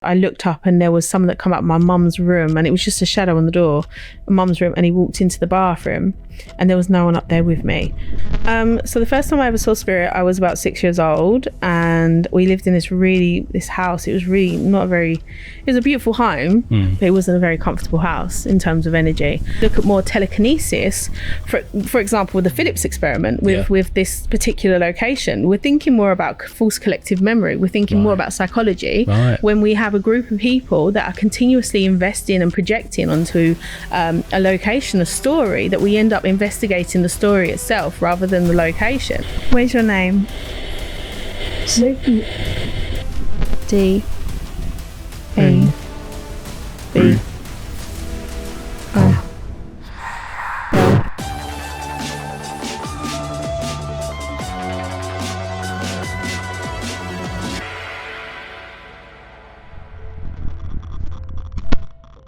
I looked up and there was someone that come up my mum's room, and it was just a shadow on the door, mum's room, and he walked into the bathroom and there was no one up there with me. So the first time I ever saw spirit, I was about 6 years old, and we lived in this house. It was really it was a beautiful home, but it wasn't a very comfortable house in terms of energy. Look at more telekinesis, for example, with the Phillips experiment with this particular location. We're thinking more about false collective memory. We're thinking more about psychology when we have a group of people that are continuously investing and projecting onto a location, a story, that we end up investigating the story itself rather than the location. Where's your name? D A B O.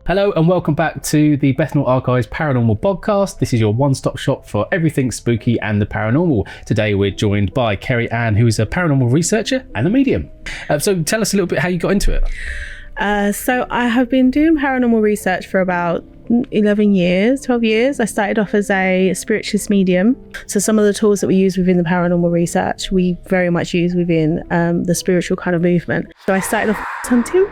Hello and welcome back to the Bethnal Archives Paranormal Podcast. This is your one-stop shop for everything spooky and the paranormal. Today we're joined by Kerry Ann, who is a paranormal researcher and a medium. So tell us a little bit how you got into it. So I have been doing paranormal research for about 12 years. I started off as a spiritualist medium. So some of the tools that we use within the paranormal research, we very much use within the spiritual kind of movement. So I started off hunting,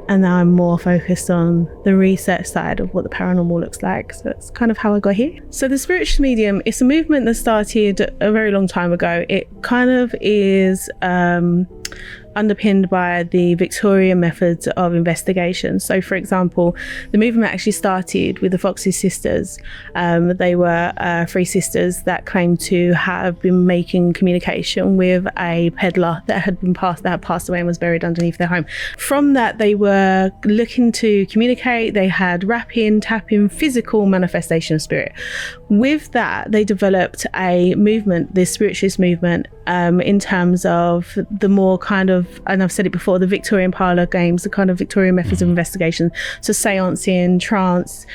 and now I'm more focused on the research side of what the paranormal looks like. So that's kind of how I got here. So the spiritual medium, it's a movement that started a very long time ago. It kind of is underpinned by the Victorian methods of investigation. So for example, the movement actually started with the Fox's sisters. They were three sisters that claimed to have been making communication with a peddler that had passed away and was buried underneath their home. From that, they were looking to communicate. They had rapping, tapping, physical manifestation of spirit. With that, they developed a movement, the spiritualist movement, in terms of the more kind of, and I've said it before, the Victorian parlour games, the kind of Victorian methods of investigation. So seancing, trance,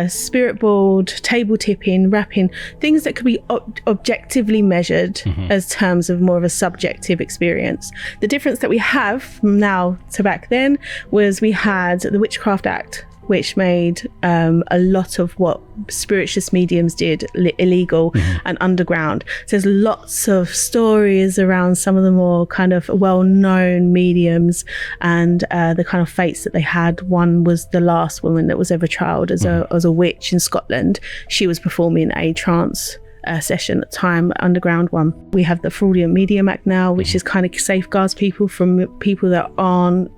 spirit board, table tipping, rapping, things that could be objectively measured as terms of more of a subjective experience. The difference that we have from now to back then was we had the Witchcraft Act, which made a lot of what spiritualist mediums did illegal and underground. So there's lots of stories around some of the more kind of well-known mediums and the kind of fates that they had. One was the last woman that was ever trialed as a witch in Scotland. She was performing a trance session at the time, underground one. We have the Fraudulent Medium Act now, which is kind of safeguards people from people that aren't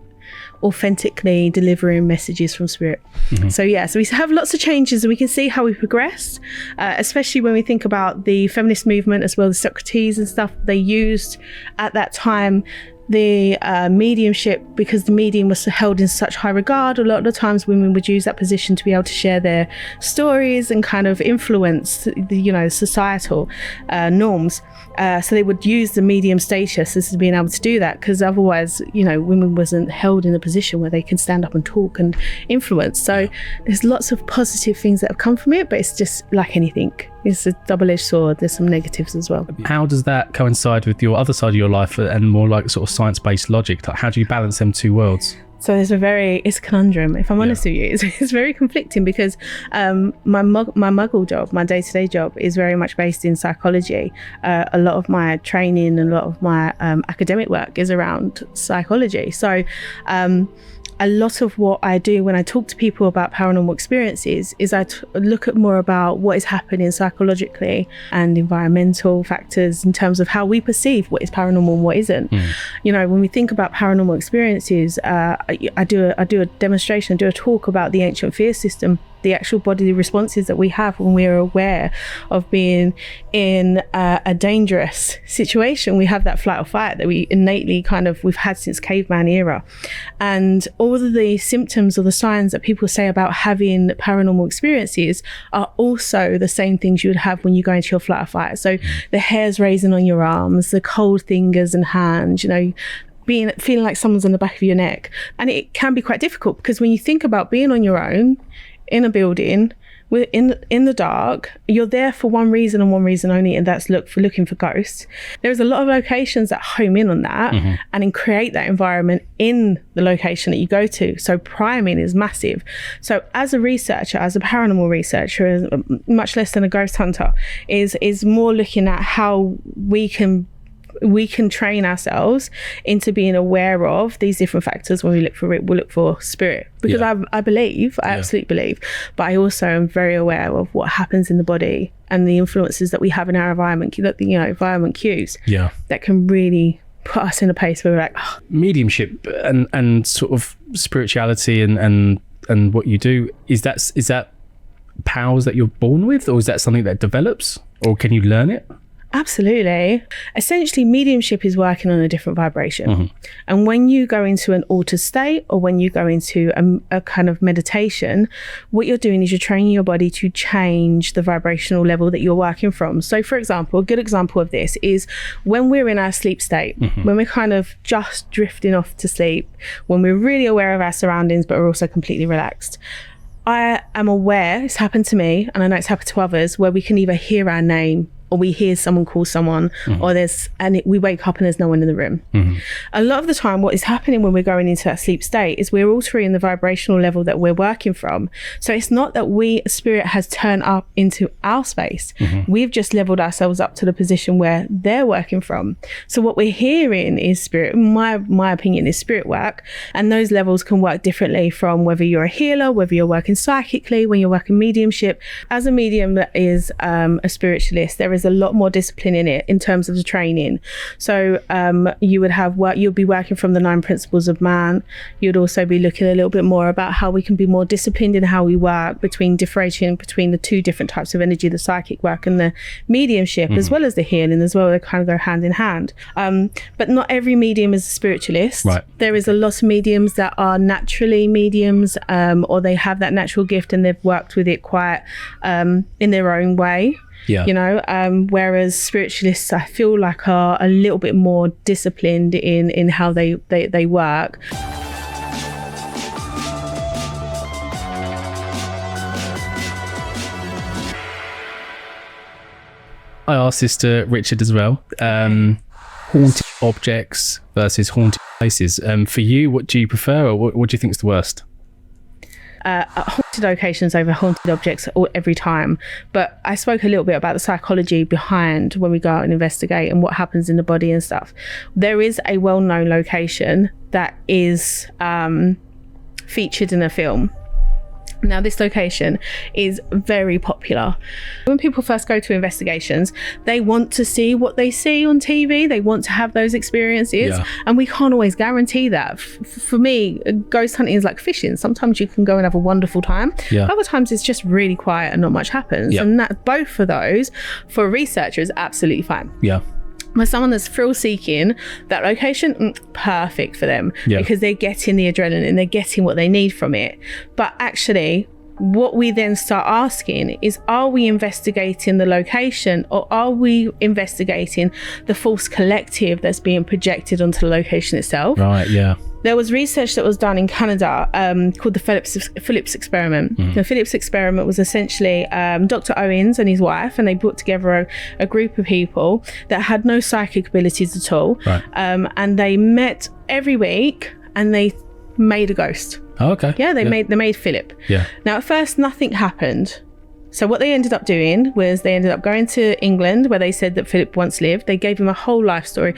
authentically delivering messages from spirit. So we have lots of changes, and we can see how we progressed, especially when we think about the feminist movement as well as Socrates and stuff. They used at that time the mediumship, because the medium was held in such high regard. A lot of the times women would use that position to be able to share their stories and kind of influence the societal norms. So they would use the medium status as being able to do that, because otherwise women wasn't held in a position where they can stand up and talk and influence. So there's lots of positive things that have come from it, but it's just like anything, it's a double-edged sword. There's some negatives as well. How does that coincide with your other side of your life and more like sort of science-based logic? Like, how do you balance them two worlds? So it's a conundrum, if I'm honest with you. It's very conflicting, because my muggle job, my day-to-day job, is very much based in psychology. A lot of my training and a lot of my academic work is around psychology. So a lot of what I do when I talk to people about paranormal experiences is I look at more about what is happening psychologically and environmental factors in terms of how we perceive what is paranormal and what isn't. When we think about paranormal experiences, I do a demonstration, I do a talk about the ancient fear system, the actual bodily responses that we have when we are aware of being in a dangerous situation. We have that flight or fight that we innately we've had since caveman era. And all of the symptoms or the signs that people say about having paranormal experiences are also the same things you would have when you go into your flight or fight. So the hairs raising on your arms, the cold fingers and hands, feeling like someone's on the back of your neck. And it can be quite difficult, because when you think about being on your own in a building we're in the dark, you're there for one reason and one reason only, and that's looking for ghosts. There's a lot of locations that home in on that and then create that environment in the location that you go to. So priming is massive. So as a researcher, as a paranormal researcher, much less than a ghost hunter, is more looking at how we can train ourselves into being aware of these different factors when we look for it. We'll look for spirit, because I absolutely believe, but I also am very aware of what happens in the body and the influences that we have in our environment, environment cues that can really put us in a place where we're like, oh. Mediumship and sort of spirituality and what you do, is that powers that you're born with, or is that something that develops, or can you learn it? Absolutely. Essentially, mediumship is working on a different vibration. And when you go into an altered state, or when you go into a kind of meditation, what you're doing is you're training your body to change the vibrational level that you're working from. So for example, a good example of this is when we're in our sleep state, when we're kind of just drifting off to sleep, when we're really aware of our surroundings, but we're also completely relaxed. I am aware, it's happened to me, and I know it's happened to others, where we can either hear our name, or we hear someone call someone, or we wake up and there's no one in the room. A lot of the time, what is happening when we're going into that sleep state is we're altering the vibrational level that we're working from. So it's not that spirit has turned up into our space. We've just leveled ourselves up to the position where they're working from. So what we're hearing is spirit. My opinion is spirit work, and those levels can work differently from whether you're a healer, whether you're working psychically, when you're working mediumship. As a medium that is a spiritualist, there is a lot more discipline in it in terms of the training. So you'll be working from the 9 principles of man. You'd also be looking a little bit more about how we can be more disciplined in how we work, differentiating between the two different types of energy, the psychic work and the mediumship, as well as the healing as well. They kind of go hand in hand. But not every medium is a spiritualist. Right. There is a lot of mediums that are naturally mediums, or they have that natural gift and they've worked with it quite in their own way. Whereas spiritualists, I feel like, are a little bit more disciplined in how they work. I asked this to Richard as well. Haunted objects versus haunted places. For you, what do you prefer, or what do you think is the worst? Haunted locations over haunted objects every time, but I spoke a little bit about the psychology behind when we go out and investigate and what happens in the body and stuff. There is a well-known location that is featured in a film. Now, this location is very popular. When people first go to investigations, they want to see what they see on TV. They want to have those experiences, and we can't always guarantee that. For me, ghost hunting is like fishing. Sometimes you can go and have a wonderful time. Other times it's just really quiet and not much happens. And that, both of those, for a researcher, is absolutely fine. For someone that's thrill seeking, that location, perfect for them, because they're getting the adrenaline, they're getting what they need from it. But actually, what we then start asking is, are we investigating the location, or are we investigating the false collective that's being projected onto the location itself? There was research that was done in Canada called the Phillips experiment. The Phillips experiment was essentially Dr. Owens and his wife, and they put together a group of people that had no psychic abilities at all. And they met every week and they made a ghost. They made Philip. Now, at first, nothing happened. So what they ended up doing was they ended up going to England, where they said that Philip once lived. They gave him a whole life story.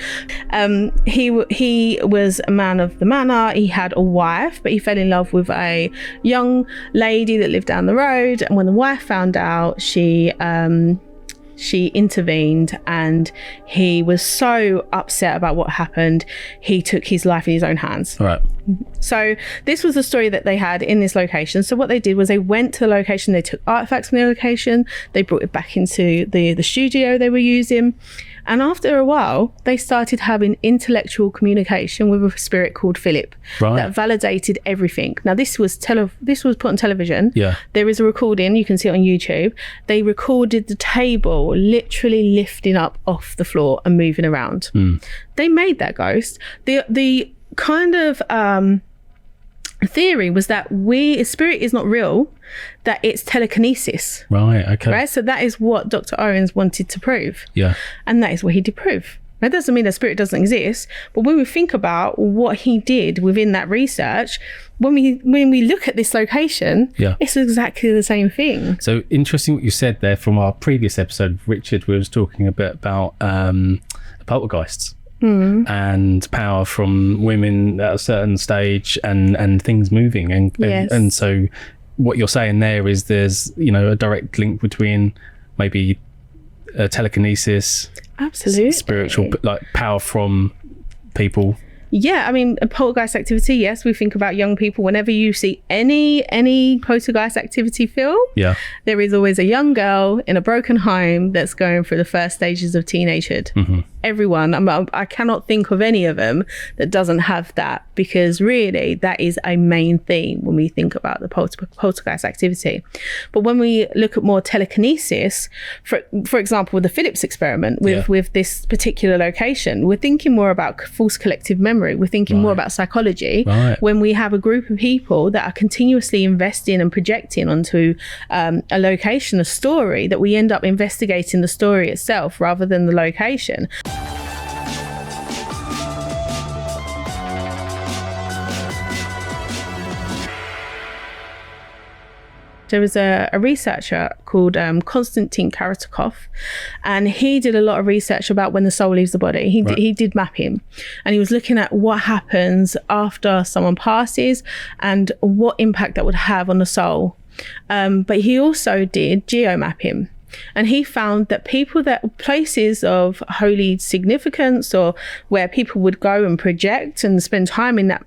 He was a man of the manor. He had a wife, but he fell in love with a young lady that lived down the road. And when the wife found out, she intervened, and he was so upset about what happened, he took his life in his own hands. So this was the story that they had in this location. So what they did was they went to the location, they took artifacts from the location, they brought it back into the studio they were using, and after a while they started having intellectual communication with a spirit called Philip that validated everything. Now, this was put on television. There is a recording, you can see it on YouTube. They recorded the table literally lifting up off the floor and moving around. They made that ghost. The kind of theory was that spirit is not real, that it's telekinesis. Right. Okay. Right. So that is what Dr. Owens wanted to prove. Yeah. And that is what he did prove. That doesn't mean that spirit doesn't exist, but when we think about what he did within that research, when we look at this location, it's exactly the same thing. So interesting what you said there from our previous episode, Richard. We was talking a bit about poltergeists. And power from women at a certain stage and things moving and so what you're saying there is there's a direct link between maybe telekinesis, absolutely, spiritual like power from people. Yeah, I mean, a poltergeist activity, yes, we think about young people. Whenever you see any poltergeist activity film, there is always a young girl in a broken home that's going through the first stages of teenagehood. Everyone, I cannot think of any of them that doesn't have that, because really that is a main theme when we think about the poltergeist activity. But when we look at more telekinesis, for example, with the Phillips experiment with this particular location, we're thinking more about false collective memory. We're thinking more about psychology. When we have a group of people that are continuously investing and projecting onto a location, a story, that we end up investigating the story itself rather than the location. There was a researcher called Konstantin Korotkov, and he did a lot of research about when the soul leaves the body. He did mapping, and he was looking at what happens after someone passes and what impact that would have on the soul. But he also did geomapping. And he found that places of holy significance, or where people would go and project and spend time in that,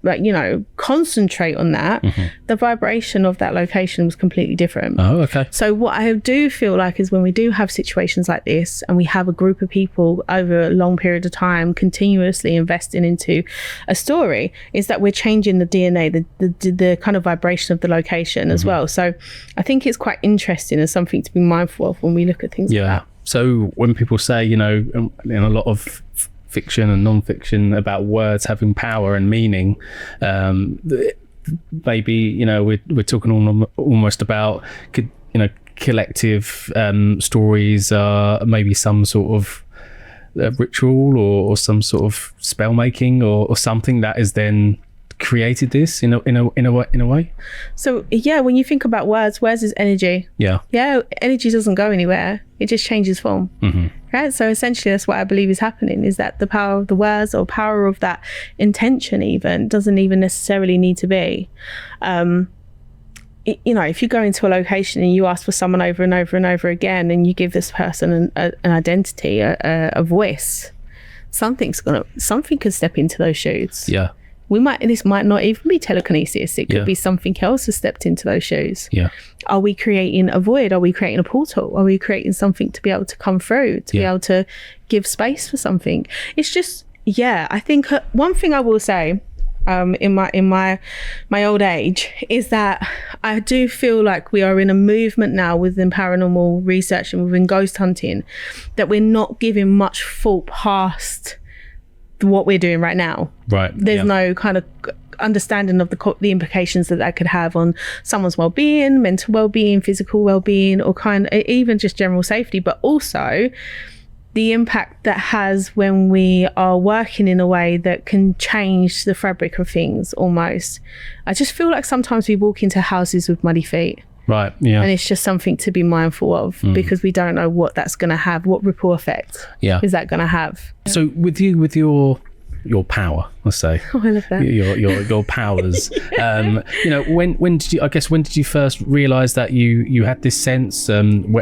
concentrate on that, the vibration of that location was completely different. Oh, okay. So what I do feel like is when we do have situations like this, and we have a group of people over a long period of time continuously investing into a story, is that we're changing the DNA, the kind of vibration of the location as well. So I think it's quite interesting and something to be mindful of when we look at things like that. So when people say, in a lot of fiction and non-fiction about words having power and meaning, maybe, we're talking almost about, collective stories, maybe some sort of ritual or some sort of spell making or something that is then created this in a way. So when you think about words is energy. Energy doesn't go anywhere, it just changes form. Right, so essentially that's what I believe is happening, is that the power of the words, or power of that intention, even doesn't even necessarily need to be if you go into a location and you ask for someone over and over and over again, and you give this person an identity, a voice, something could step into those shoes. This might not even be telekinesis. It could be something else has stepped into those shoes. Are we creating a void? Are we creating a portal? Are we creating something to be able to come through, to be able to give space for something? It's just, I think one thing I will say in my old age is that I do feel like we are in a movement now within paranormal research and within ghost hunting, that we're not giving much thought past what we're doing right now. There's no kind of understanding of the implications that could have on someone's well-being, mental well-being, physical well-being, or even just general safety, but also the impact that has when we are working in a way that can change the fabric of things almost. I just feel like sometimes we walk into houses with muddy feet. And it's just something to be mindful of, because we don't know what that's going to have, what ripple effect is that going to have. So with your power, let's say, I love that. your powers, when did you first realize that you had this sense, and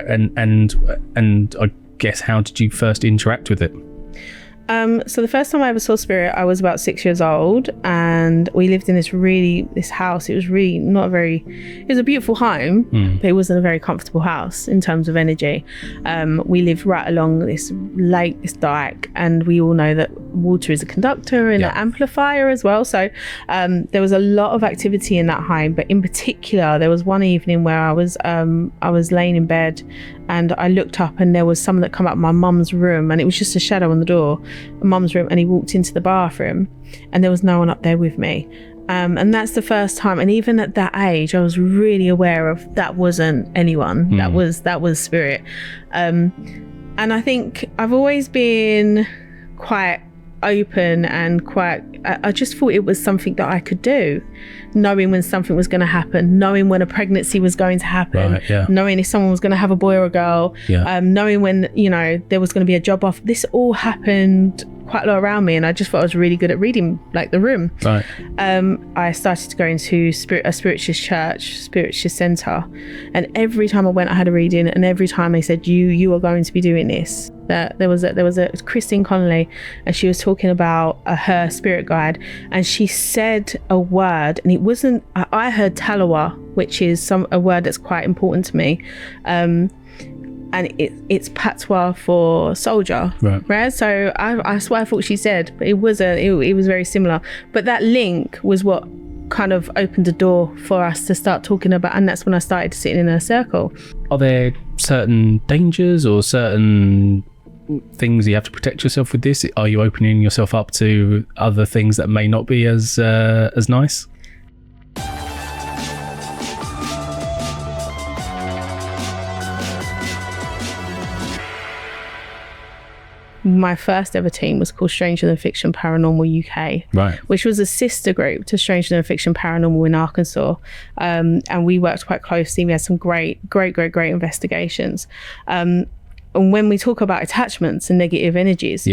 I guess how did you first interact with it? So the first time I ever saw spirit, I was about 6 years old, and we lived in this house. It was really it was a beautiful home, but it wasn't a very comfortable house in terms of energy. We lived right along this lake, this dike, and we all know that water is a conductor and an amplifier as well. So there was a lot of activity in that home, but in particular, there was one evening where I was laying in bed, and I looked up, and there was someone that come up my mum's room, and it was just a shadow on the door, mum's room, and he walked into the bathroom, and there was no one up there with me. And that's the first time. And even at that age, I was really aware of that wasn't anyone. That was spirit. And I think I've always been quite open and I just thought it was something that I could do, knowing when something was going to happen, knowing when a pregnancy was going to happen, knowing if someone was going to have a boy or a girl, knowing when, there was going to be a job off. This all happened quite a lot around me, and I just thought I was really good at reading like the room. I started to go into a spiritualist church, spiritualist center, and every time I went I had a reading, and every time they said you are going to be doing this. That there was a Christine Connolly, and she was talking about her spirit guide, and she said a word, and it wasn't, I heard Talawa, which is a word that's quite important to me, and it's patois for soldier, right? So that's what I thought she said, but it was very similar. But that link was what kind of opened the door for us to start talking about, and that's when I started sitting in a circle. Are there certain dangers or certain things you have to protect yourself with this? Are you opening yourself up to other things that may not be as nice? My first ever team was called Stranger Than Fiction Paranormal UK, which was a sister group to Stranger Than Fiction Paranormal in Arkansas, and we worked quite closely. We had some great investigations. And when we talk about attachments and negative energies,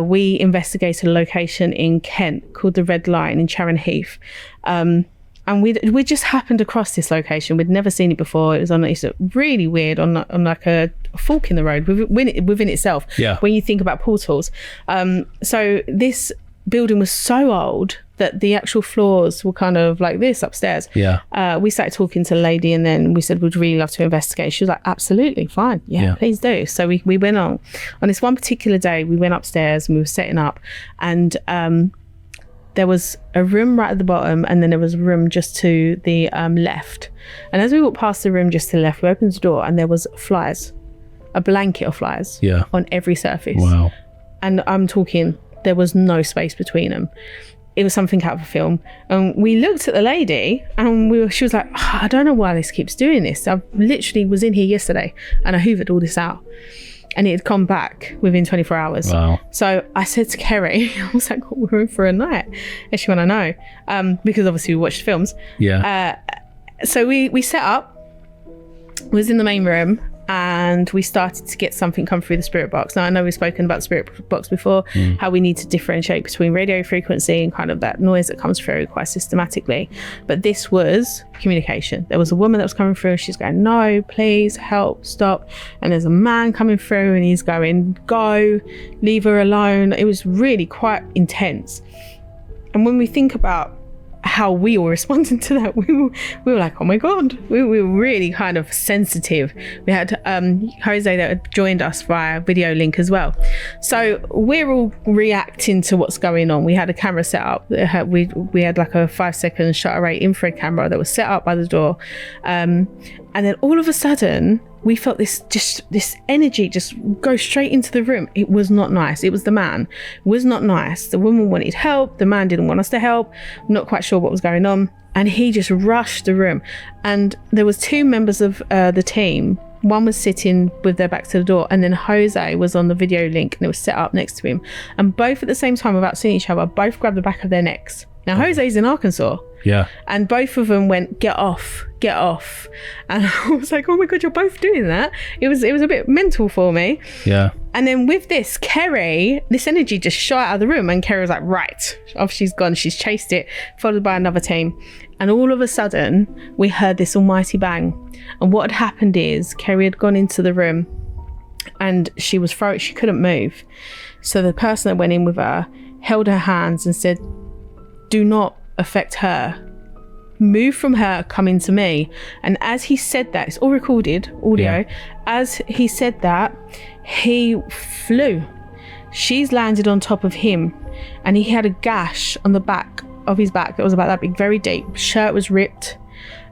we investigated a location in Kent called the Red Line in Charing Heath. And we just happened across this location. We'd never seen it before. It's really weird on like a fork in the road within itself. When you think about portals. So this building was so old that the actual floors were kind of like this upstairs. We started talking to the lady, and then we said we'd really love to investigate. She was like, absolutely fine, please do. So we went on this one particular day. We went upstairs and we were setting up, and there was a room right at the bottom, and then there was a room just to the left. And as we walked past the room just to the left, we opened the door, and there was flies, a blanket of flies on every surface. Wow. And I'm talking, there was no space between them. It was something out of a film. And we looked at the lady, and she was like, I don't know why this keeps doing this. I literally was in here yesterday, and I hoovered all this out. And it had come back within 24 hours. Wow. So I said to Kerry, I was like, we're in for a night. And she went, I know. Because obviously we watched films. So we set up, was in the main room, and we started to get something come through the spirit box. Now I know we've spoken about the spirit box before, how we need to differentiate between radio frequency and kind of that noise that comes through quite systematically. But this was communication. There was a woman that was coming through, and she's going, no, please, help, stop. And there's a man coming through, and he's going, go, leave her alone. It was really quite intense. And when we think about how we all responded to that, we were like, oh my god, we were really kind of sensitive. We had Jose that had joined us via video link as well, so we're all reacting to what's going on. We had a camera set up. We had like a 5-second shutter rate infrared camera that was set up by the door, and then all of a sudden we felt this energy just go straight into the room. It was not nice. It was the man. It was not nice. The woman wanted help. The man didn't want us to help. I'm not quite sure what was going on. And he just rushed the room. And there was 2 members of the team. One was sitting with their back to the door, and then Jose was on the video link, and it was set up next to him. And both at the same time, without seeing each other, both grabbed the back of their necks. Now, Jose's in Arkansas. And both of them went, get off. And I was like, oh my god, you're both doing that. It was a bit mental for me. And then with this, Kerry, this energy just shot out of the room, and Kerry was like, right, off she's gone. She's chased it, followed by another team. And all of a sudden, we heard this almighty bang. And what had happened is Kerry had gone into the room, and she was frozen. She couldn't move. So the person that went in with her held her hands and said, do not affect her. Move from her, come into me. And as he said that, it's all recorded audio. As he said that, he flew. She's landed on top of him, and he had a gash on the back of his back that was about that big, very deep. Shirt was ripped.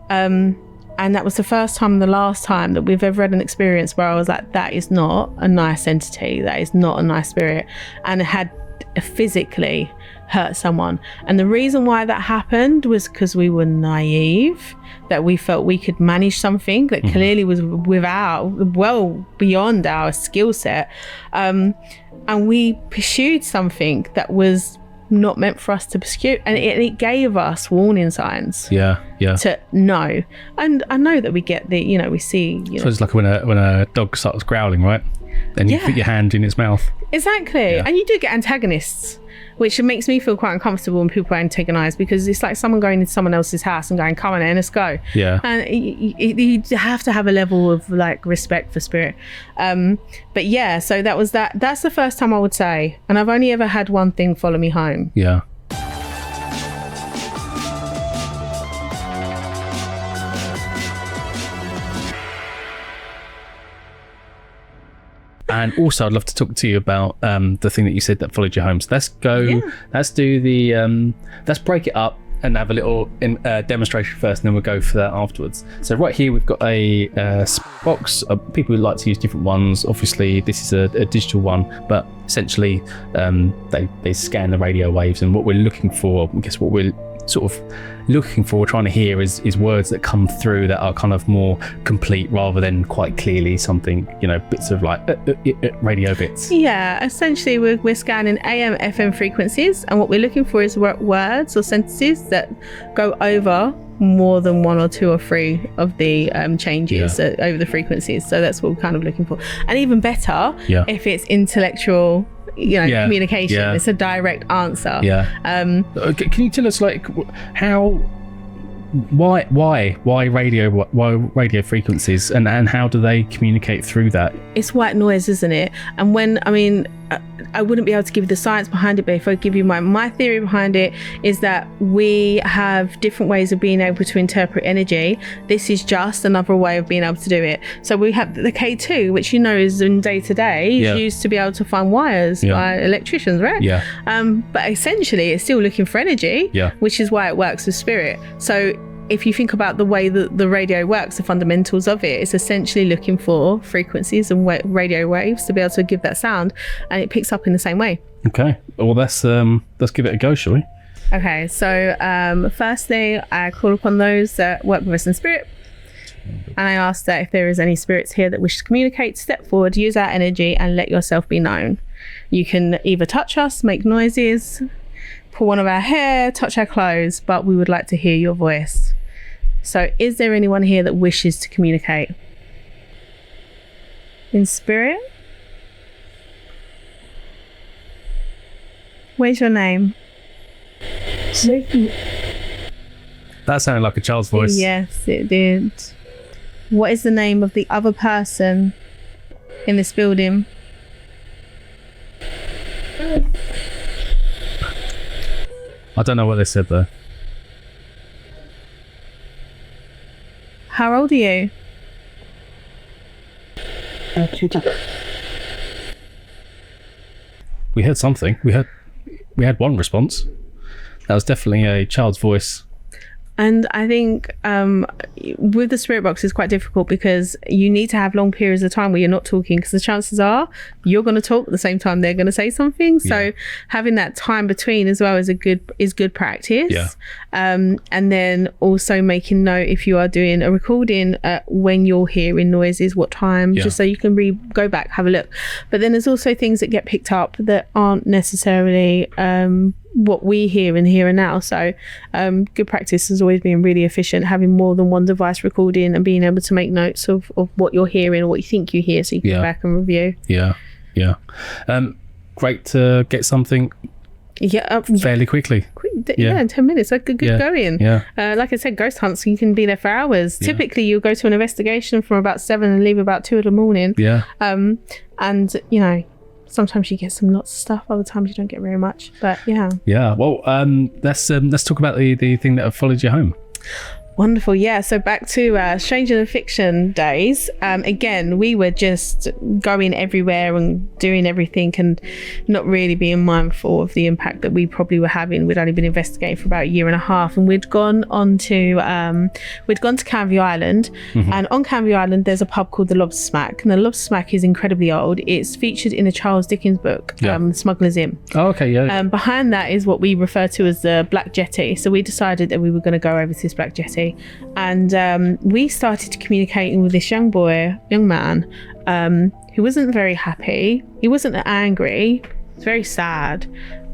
And that was the first time and the last time that we've ever had an experience where I was like, that is not a nice entity. That is not a nice spirit. And it had physically hurt someone. And the reason why that happened was because we were naive, that we felt we could manage something that clearly was well beyond our skill set. And we pursued something that was not meant for us to pursue, and it gave us warning signs to know. And I know that we get we see, so it's like when a dog starts growling, right? Then you put your hand in its mouth. Exactly. And you do get antagonists, which makes me feel quite uncomfortable when people are antagonized, because it's like someone going into someone else's house and going, come on in, let's go. And you have to have a level of like respect for spirit. But yeah, so that's the first time I would say, and I've only ever had one thing follow me home. And also, I'd love to talk to you about the thing that you said that followed you home. So let's go. Let's do the. Let's break it up and have a little demonstration first, and then we'll go for that afterwards. So right here, we've got a box. People who like to use different ones. Obviously, this is a digital one, but essentially, they scan the radio waves, and what we're looking for, I guess, what we're sort of looking for, trying to hear is words that come through that are kind of more complete rather than quite clearly something, bits of like radio bits. Yeah, essentially we're scanning AM, FM frequencies, and what we're looking for is words or sentences that go over more than one or two or three of the changes over the frequencies. So that's what we're kind of looking for. And even better, if it's intellectual communication, it's a direct answer. Can you tell us like why radio frequencies, and how do they communicate through that? It's white noise, isn't it? And I wouldn't be able to give you the science behind it, but if I give you my theory behind it, is that we have different ways of being able to interpret energy. This is just another way of being able to do it. So we have the K2, which is in day to day used to be able to find wires by electricians, right? But essentially it's still looking for energy, which is why it works with spirit. So if you think about the way that the radio works, the fundamentals of it, it's essentially looking for frequencies and radio waves to be able to give that sound, and it picks up in the same way. Okay, well let's give it a go, shall we? Okay, so firstly, I call upon those that work with us in spirit, and I ask that if there is any spirits here that wish to communicate, step forward, use our energy, and let yourself be known. You can either touch us, make noises, pull one of our hair, touch our clothes, but we would like to hear your voice. So is there anyone here that wishes to communicate in spirit? Where's your name? That sounded like a child's voice. Yes, it did. What is the name of the other person in this building? I don't know what they said though. How old are you? We heard something. We had one response. That was definitely a child's voice. And I think with the spirit box, it's quite difficult because you need to have long periods of time where you're not talking, because the chances are you're going to talk at the same time they're going to say something. So having that time between as well is good practice. And then also making note, if you are doing a recording, when you're hearing noises, what time, just so you can go back, have a look. But then there's also things that get picked up that aren't necessarily what we hear in here and now. So good practice has always been really efficient, having more than one device recording and being able to make notes of what you're hearing or what you think you hear, so you can go back and review. Great to get something fairly quickly. In 10 minutes. Good going. Like I said, ghost hunts, you can be there for hours. Typically you'll go to an investigation from about 7 and leave about 2 in the morning. And sometimes you get lots of stuff, other times you don't get very much, but well, let's talk about the thing that followed you home. Wonderful. Yeah. So back to Stranger Than Fiction days. Again, we were just going everywhere and doing everything and not really being mindful of the impact that we probably were having. We'd only been investigating for about a year and a half, and we'd gone to Canvey Island. And on Canvey Island, there's a pub called the Lobster Smack. And the Lobster Smack is incredibly old. It's featured in a Charles Dickens book, Smuggler's Inn. Oh, okay, yeah. Behind that is what we refer to as the Black Jetty. So we decided that we were going to go over to this Black Jetty. And we started communicating with this young man, who wasn't very happy. He wasn't angry. He was very sad.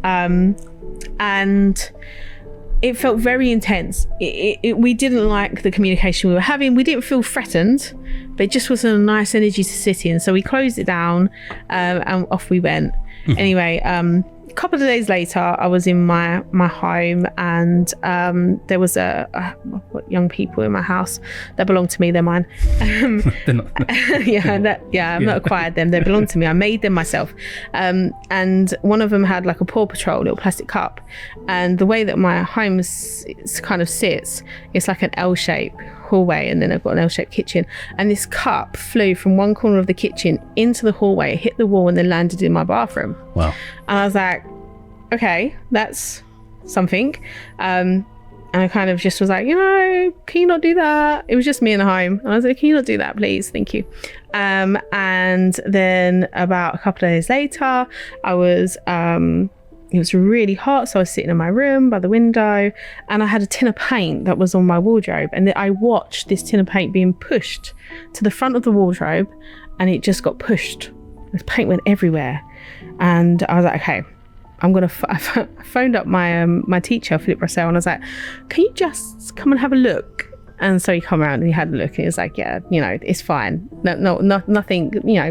And it felt very intense. We didn't like the communication we were having. We didn't feel threatened, but it just wasn't a nice energy to sit in. So we closed it down and off we went. Anyway, a couple of days later, I was in my home, and there was young people in my house that belonged to me. They're mine. They're not. I've not acquired them. They belong to me. I made them myself. And one of them had like a Paw Patrol little plastic cup, and the way that my home kind of sits, it's like an L-shape hallway, and then I've got an L-shaped kitchen, and this cup flew from one corner of the kitchen into the hallway, hit the wall, and then landed in my bathroom. Wow. And I was like, okay, that's something. And I kind of just was like, can you not do that? It was just me in the home, and I was like, can you not do that, please? Thank you. And then about a couple of days later, I was it was really hot, so I was sitting in my room by the window, and I had a tin of paint that was on my wardrobe, and I watched this tin of paint being pushed to the front of the wardrobe, and it just got pushed. The paint went everywhere, and I was like, okay, I'm gonna I phoned up my teacher, Philip Russell, and I was like, can you just come and have a look? And so he come around and he had a look, and he was like, yeah, it's fine. No, nothing,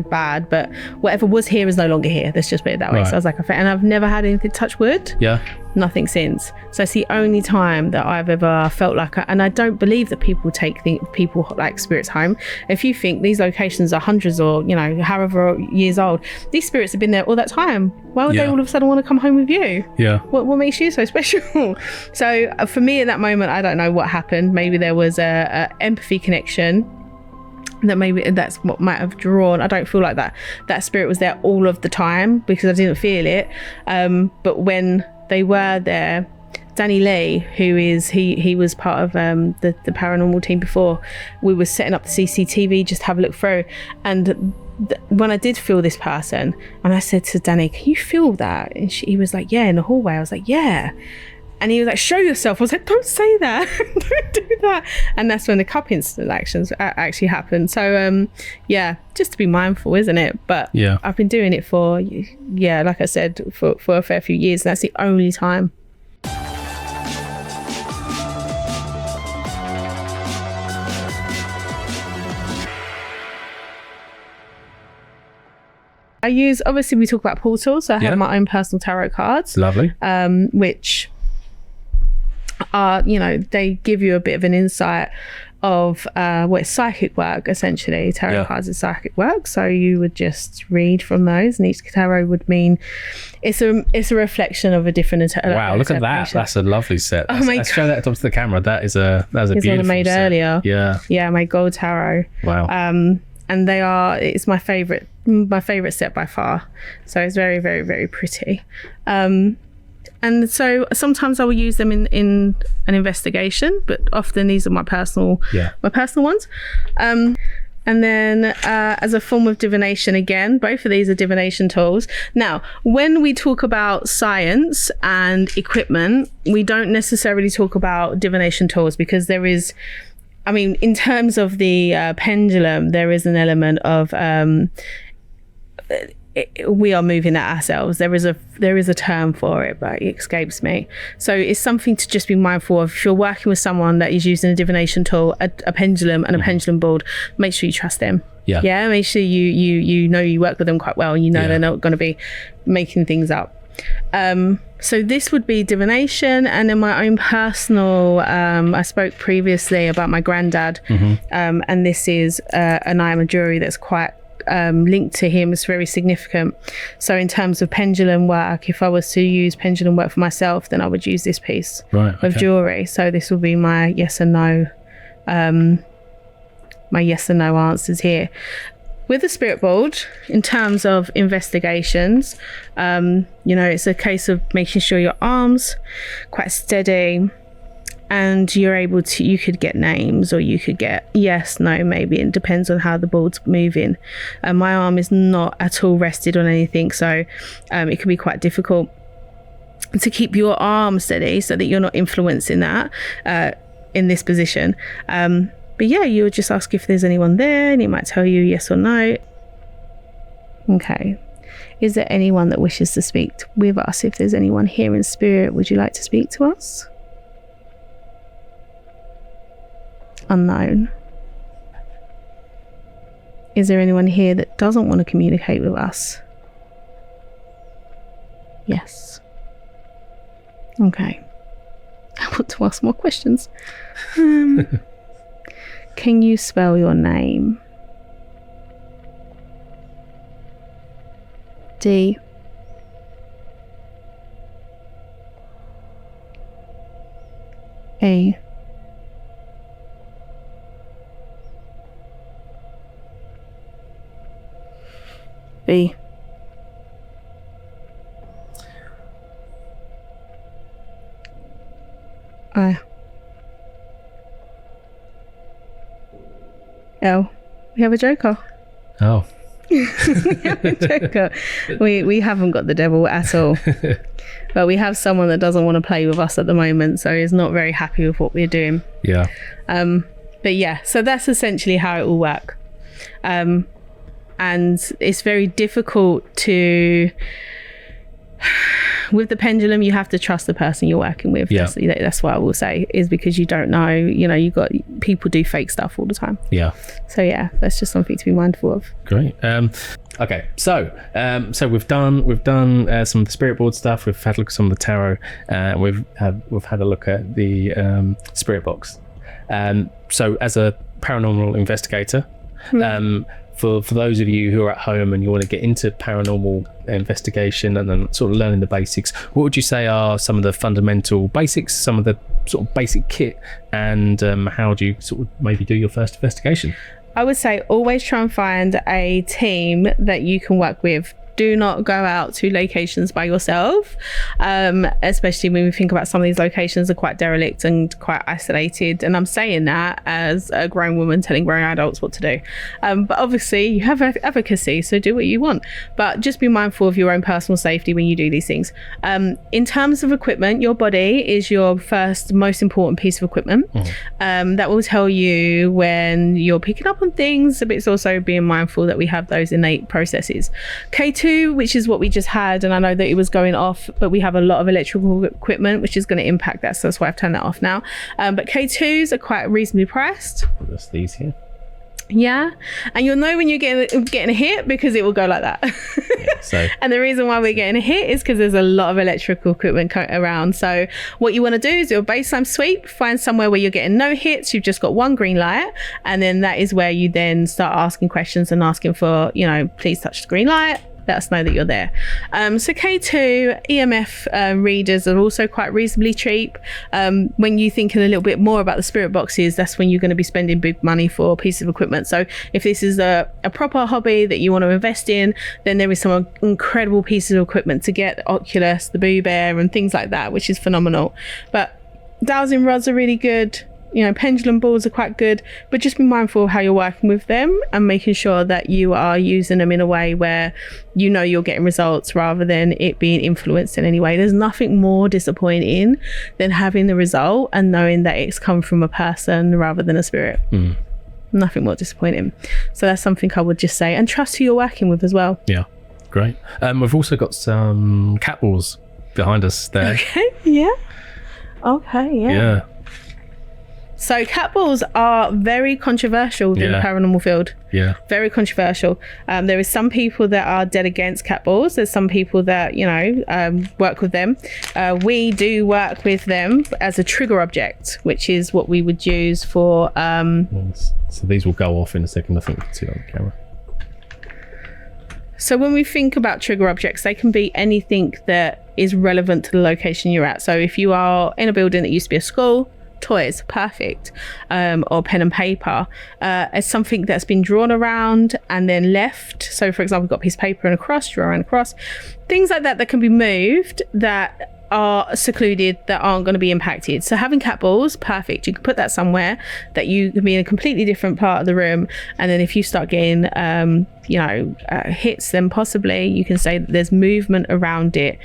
bad, but whatever was here is no longer here. Let's just put it that way. Right. So I was like, and I've never had anything touch wood. Yeah. Nothing since. So it's the only time that I've ever felt like, and I don't believe that people take people like spirits home. If you think these locations are hundreds or, however years old, these spirits have been there all that time. Why would they all of a sudden want to come home with you? Yeah. What makes you so special? So for me at that moment, I don't know what happened. Maybe there was a empathy connection that maybe that's what might have drawn. I don't feel like that spirit was there all of the time because I didn't feel it. But when they were there, Danny Lee, who is he was part of the paranormal team before, we were setting up the CCTV just to have a look through, and when I did feel this person, and I said to Danny, can you feel that? And he was like, yeah, in the hallway. I was like, yeah. And he was like, show yourself. I was like, don't say that. Don't do that. And that's when the cup installations actually happened. So, just to be mindful, isn't it? But yeah, I've been doing it for, like I said, for a fair few years. And that's the only time. I use, obviously we talk about portals. So I have my own personal tarot cards. Lovely. Which are, they give you a bit of an insight of it's psychic work, essentially. Tarot cards is psychic work, so you would just read from those, and each tarot would mean it's a reflection of a different wow, look at that. That's a lovely set. Let's show that up to the camera. That is a beautiful one I made set. Earlier. I made gold tarot. Wow. And it's my favorite set by far. So it's very, very, very pretty. And so sometimes I will use them in an investigation, but often these are my personal ones. And then as a form of divination, again, both of these are divination tools. Now, when we talk about science and equipment, we don't necessarily talk about divination tools, because there is, in terms of the pendulum, there is an element of we are moving that ourselves. There is a term for it, but it escapes me. So it's something to just be mindful of. If you're working with someone that is using a divination tool, a pendulum and a pendulum board, make sure you trust them. Yeah. Make sure you know you work with them quite well, and they're not going to be making things up. So this would be divination, and then my own personal, I spoke previously about my granddad, and this is an I am a jury that's quite linked to him. It's very significant. So in terms of pendulum work, if I was to use pendulum work for myself, then I would use this piece of jewelry. So this will be my yes and no my yes and no answers here. With the spirit board, in terms of investigations, it's a case of making sure your arms quite steady, and you could get names, or you could get yes, no, maybe. It depends on how the board's moving. My arm is not at all rested on anything, so it can be quite difficult to keep your arm steady so that you're not influencing that in this position. But yeah, you would just ask if there's anyone there, and it might tell you yes or no. Okay. Is there anyone that wishes to speak with us? If there's anyone here in spirit, would you like to speak to us? Unknown. Is there anyone here that doesn't want to communicate with us? Yes. Okay. I want to ask more questions. Can you spell your name? D. A. B. I. L. We have a joker. Oh. We have a joker. We haven't got the devil at all. But we have someone that doesn't want to play with us at the moment, so he's not very happy with what we're doing. Yeah. But yeah, so that's essentially how it will work. And it's very difficult to... With the pendulum, you have to trust the person you're working with. Yeah. That's what I will say, is because you don't know, you got people do fake stuff all the time. Yeah. So yeah, that's just something to be mindful of. Great. Okay, so we've done some of the spirit board stuff. We've had a look at some of the tarot. We've had a look at the spirit box. So as a paranormal investigator, for those of you who are at home and you want to get into paranormal investigation and then sort of learning the basics, what would you say are some of the fundamental basics, some of the sort of basic kit, and how do you sort of maybe do your first investigation? I would say always try and find a team that you can work with. Do not go out to locations by yourself, especially when we think about some of these locations are quite derelict and quite isolated. And I'm saying that as a grown woman telling grown adults what to do. But obviously you have advocacy, so do what you want. But just be mindful of your own personal safety when you do these things. In terms of equipment, your body is your first most important piece of equipment. That will tell you when you're picking up on things, but it's also being mindful that we have those innate processes. K2, which is what we just had, and I know that it was going off, but we have a lot of electrical equipment which is going to impact that, so that's why I've turned that off now. But K2s are quite reasonably priced. That's these here. Yeah, and you'll know when you're getting a hit because it will go like that. And the reason why we're getting a hit is because there's a lot of electrical equipment around. So what you want to do is do a baseline sweep, find somewhere where you're getting no hits, you've just got one green light, and then that is where you then start asking questions and asking for, please touch the green light. Let us know that you're there. So K2 EMF readers are also quite reasonably cheap. When you think a little bit more about the spirit boxes, that's when you're going to be spending big money for a piece of equipment. So if this is a proper hobby that you want to invest in, then there is some incredible pieces of equipment to get, the Oculus, the Boo Bear and things like that, which is phenomenal. But dowsing rods are really good. Pendulum balls are quite good, but just be mindful of how you're working with them and making sure that you are using them in a way where you're getting results rather than it being influenced in any way. There's nothing more disappointing than having the result and knowing that it's come from a person rather than a spirit. Nothing more disappointing. So that's something I would just say, and trust who you're working with as well. Yeah, great. We've also got some cat balls behind us there. Okay, yeah. Yeah. So cat balls are very controversial in the paranormal field. Yeah. Very controversial. There is some people that are dead against cat balls. There's some people that, work with them. We do work with them as a trigger object, which is what we would use for... So these will go off in a second, I think you can see on the camera. So when we think about trigger objects, they can be anything that is relevant to the location you're at. So if you are in a building that used to be a school, toys, perfect, or pen and paper, as something that's been drawn around and then left. So for example, we've got a piece of paper and a cross, draw around a cross, things like that can be moved, that are secluded, that aren't going to be impacted. So having cat balls, perfect. You can put that somewhere that you can be in a completely different part of the room, and then if you start getting hits, then possibly you can say that there's movement around it.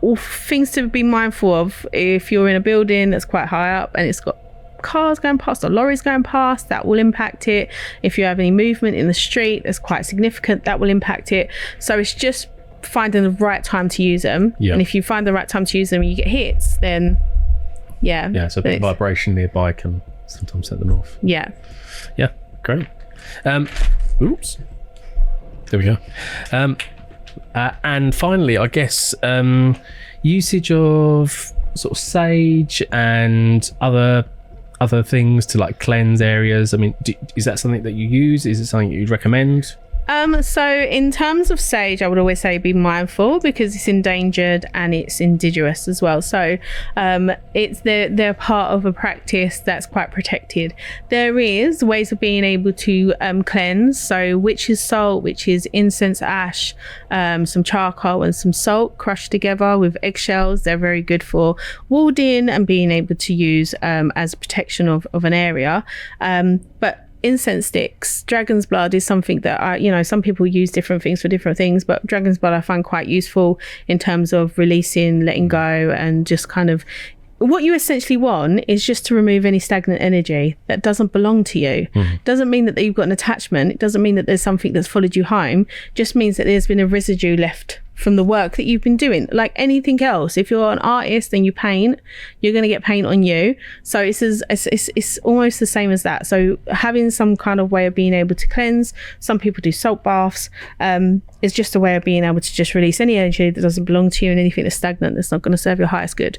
All things to be mindful of: if you're in a building that's quite high up and it's got cars going past or lorries going past, that will impact it. If you have any movement in the street that's quite significant, that will impact it. So it's just finding the right time to use them. And if you find the right time to use them and you get hits, then so a bit of vibration nearby can sometimes set them off. Great. Oops, there we go. And finally, I guess usage of sort of sage and other things to like cleanse areas. I mean, is that something that you use? Is it something you'd recommend? So in terms of sage, I would always say be mindful, because it's endangered and it's indigenous as well. So they're part of a practice that's quite protected. There is ways of being able to cleanse. So witch's salt, which is incense ash, some charcoal and some salt crushed together with eggshells. They're very good for warding and being able to use as protection of an area. But incense sticks, dragon's blood is something that some people use different things for different things, but dragon's blood I find quite useful in terms of releasing, letting go, and just kind of what you essentially want is just to remove any stagnant energy that doesn't belong to you. Doesn't mean that you've got an attachment. It doesn't mean that there's something that's followed you home. Just means that there's been a residue left from the work that you've been doing. Like anything else, if you're an artist and you paint, you're going to get paint on you. So it's almost the same as that. So having some kind of way of being able to cleanse. Some people do salt baths. It's just a way of being able to just release any energy that doesn't belong to you and anything that's stagnant that's not going to serve your highest good.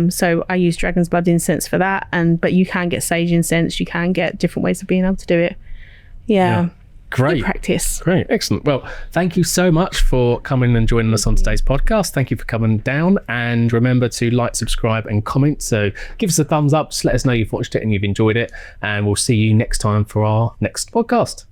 So I use dragon's blood incense for that. But you can get sage incense. You can get different ways of being able to do it. Yeah. Great. Good practice. Great. Excellent. Well, thank you so much for coming and joining us on today's podcast. Thank you for coming down, and remember to like, subscribe and comment. So give us a thumbs up, just let us know you've watched it and you've enjoyed it, and we'll see you next time for our next podcast.